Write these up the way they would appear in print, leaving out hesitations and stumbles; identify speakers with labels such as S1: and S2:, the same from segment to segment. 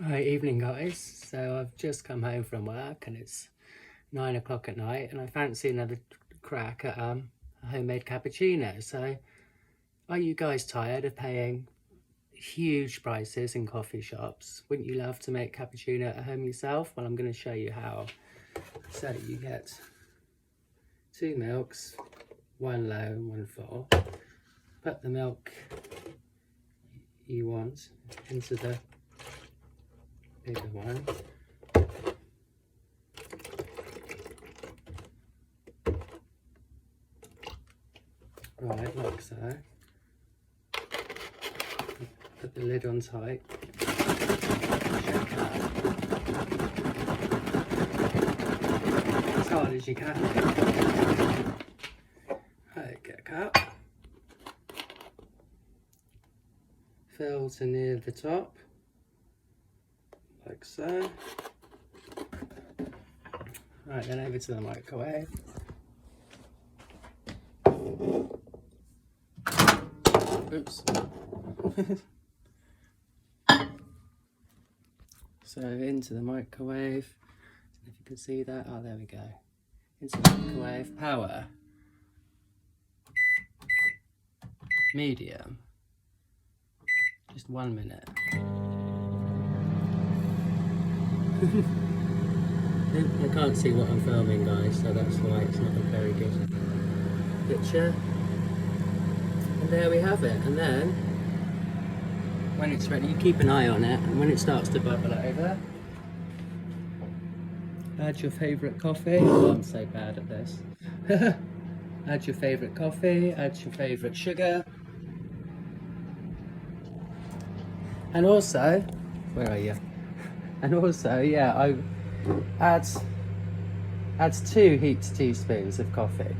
S1: Right, evening guys. So I've just come home from work and it's 9 o'clock at night and I fancy another crack at a homemade cappuccino. So are you guys tired of paying huge prices in coffee shops? Wouldn't you love to make cappuccino at home yourself? Well, I'm going to show you how. So you get 2 milks, 1 low and 1 full. Put the milk you want into the bigger one. Right, like so. Put the lid on tight. Shake it up. As hard as you can. Right, get a cup. Fill to near the top. Like so. Right, then over to the microwave. Oops. So into the microwave. If you can see that, oh there we go. Into the microwave. Power. Medium. Just 1 minute. I can't see what I'm filming, guys, so that's why it's not a very good picture. And there we have it. And then when it's ready, you keep an eye on it, and when it starts to bubble over, add your favourite coffee. Oh, I'm so bad at this. Add your favourite coffee, add your favourite sugar. And also, where are you? And also, yeah, I add 2 heaped teaspoons of coffee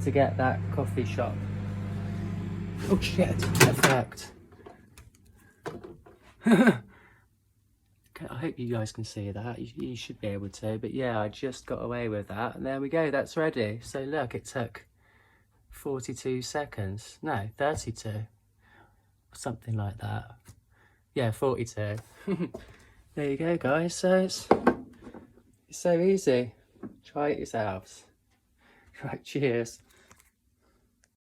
S1: to get that coffee shop, oh shit, effect. I hope you guys can see that. You should be able to, but yeah, I just got away with that, and there we go, that's ready. So look, it took 42 seconds, no, 32, something like that. Yeah, 42. There you go, guys. So it's so easy. Try it yourselves. Right, cheers.